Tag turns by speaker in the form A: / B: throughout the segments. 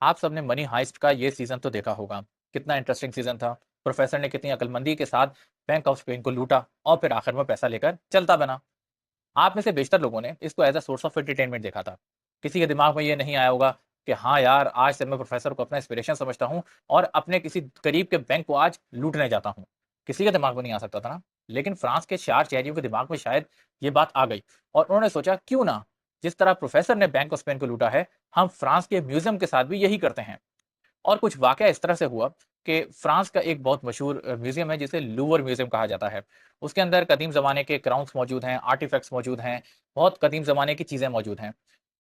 A: आप सबने money heist का ये सीजन तो देखा होगा। कितना इंटरेस्टिंग सीजन था। प्रोफेसर ने कितनी अकलमंदी के साथ बैंक ऑफ स्पेन को लूटा और फिर आखिर में पैसा लेकर चलता बना। आप में से बेशतर लोगों ने इसको as a source of entertainment देखा था। किसी के दिमाग में ये नहीं आया होगा कि हाँ यार, आज से मैं प्रोफेसर को अपना इंस्पिरेशन समझता हूँ और अपने किसी करीब के बैंक को आज लूटने जाता हूँ। किसी के दिमाग में नहीं आ सकता था ना। लेकिन फ्रांस के 4 शहरियों के दिमाग में शायद ये बात आ गई और उन्होंने सोचा, क्यों ना, जिस तरह प्रोफेसर ने बैंक ऑफ स्पेन को लूटा है, हम फ्रांस के म्यूजियम के साथ भी यही करते हैं। और कुछ वाकया इस तरह से हुआ कि फ्रांस का एक बहुत मशहूर म्यूजियम है जिसे लूवर म्यूजियम कहा जाता है। उसके अंदर कदीम ज़माने के क्राउन्स मौजूद हैं, आर्टिफैक्ट्स मौजूद हैं, बहुत कदीम ज़माने की चीज़ें मौजूद हैं।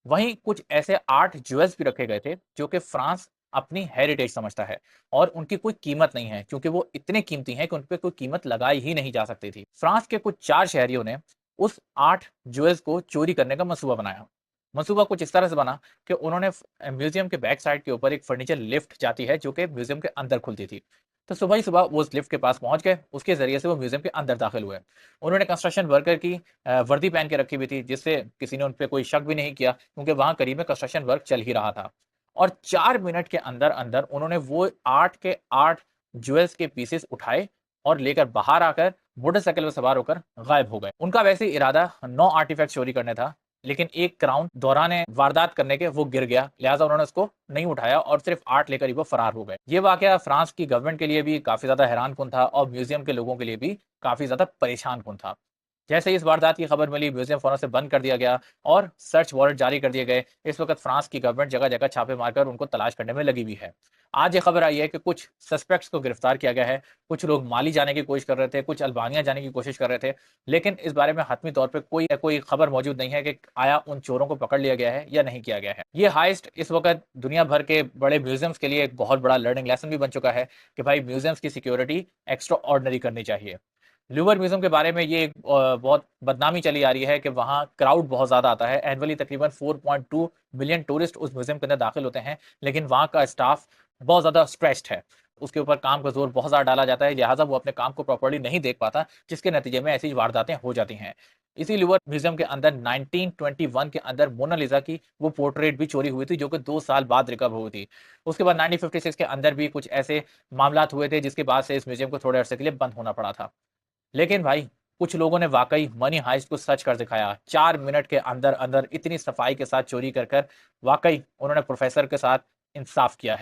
A: वहीं कुछ ऐसे आर्ट ज्वेल्स भी रखे गए थे जो कि फ्रांस अपनी हेरिटेज समझता है और उनकी कोई कीमत नहीं है, क्योंकि वो इतने कीमती हैं कि उन पे कोई कीमत लगाई ही नहीं जा सकती थी। फ्रांस के कुछ 4 शहरियों ने उस आर्ट ज्वेल्स को चोरी करने का मंसूबा बनाया। मंसूबा कुछ इस तरह से बना कि उन्होंने म्यूजियम के बैक साइड के ऊपर एक फर्नीचर लिफ्ट जाती है जो कि म्यूजियम के अंदर खुलती थी। तो सुबह ही सुबह वो उस लिफ्ट के पास पहुंच गए, उसके जरिए से वो म्यूजियम के अंदर दाखिल हुए। उन्होंने कंस्ट्रक्शन वर्कर की वर्दी पहन के रखी हुई थी, जिससे किसी ने उन पे कोई शक भी नहीं किया, क्योंकि वहां करीब में कंस्ट्रक्शन वर्क चल ही रहा था। और 4 मिनट के अंदर अंदर उन्होंने वो 8 के 8 ज्वेल्स के पीसेस उठाए और लेकर बाहर आकर मोटरसाइकिल में सवार होकर गायब हो गए। उनका वैसे इरादा 9 आर्टिफैक्ट चोरी करने था, लेकिन एक क्राउन दौरान वारदात करने के वो गिर गया, लिहाजा उन्होंने उसको नहीं उठाया और सिर्फ 8 लेकर ही वो फरार हो गए। ये वाकया फ्रांस की गवर्नमेंट के लिए भी काफी ज्यादा हैरानकुन था और म्यूजियम के लोगों के लिए भी काफी ज्यादा परेशानकुन था। जैसे ही इस वारदात की खबर मिली, म्यूजियम फौरन से बंद कर दिया गया और सर्च वारंट जारी कर दिए गए। इस वक्त फ्रांस की गवर्नमेंट जगह जगह छापे मारकर उनको तलाश करने में लगी हुई है। आज ये खबर आई है कि कुछ सस्पेक्ट्स को गिरफ्तार किया गया है। कुछ लोग माली जाने की कोशिश कर रहे थे, कुछ अल्बानिया जाने की कोशिश कर रहे थे, लेकिन इस बारे में हतमी तौर पे कोई कोई खबर मौजूद नहीं है कि आया उन चोरों को पकड़ लिया गया है या नहीं किया गया है। ये हाइस्ट इस वक्त दुनिया भर के बड़े म्यूजियम्स के लिए एक बहुत बड़ा लर्निंग लेसन भी बन चुका है कि भाई, म्यूजियम्स की सिक्योरिटी एक्स्ट्रा ऑर्डिनरी करनी चाहिए। लूवर म्यूजियम के बारे में ये बहुत बदनामी चली आ रही है कि वहाँ क्राउड बहुत ज़्यादा आता है। एनुअली तकरीबन 4.2 मिलियन टूरिस्ट उस म्यूजियम के अंदर दाखिल होते हैं, लेकिन वहाँ का स्टाफ बहुत ज़्यादा स्ट्रेस्ड है। उसके ऊपर काम का जोर बहुत ज़्यादा डाला जाता है, लिहाजा वो अपने काम को प्रॉपर्ली नहीं देख पाता, जिसके नतीजे में ऐसी वारदातें हो जाती हैं। इसी लूवर म्यूजियम के अंदर 1921 के अंदर मोनालिसा की वो पोर्ट्रेट भी चोरी हुई थी, जो कि 2 साल बाद रिकवर हुई थी। उसके बाद 1956 के अंदर भी कुछ ऐसे मामला हुए थे, जिसके बाद से इस म्यूजियम को थोड़े अरसे के लिए बंद होना पड़ा था। लेकिन भाई, कुछ लोगों ने वाकई मनी हाइस्ट को सच कर दिखाया। 4 मिनट के अंदर अंदर इतनी सफाई के साथ चोरी कर कर वाकई उन्होंने प्रोफेसर के साथ इंसाफ किया है।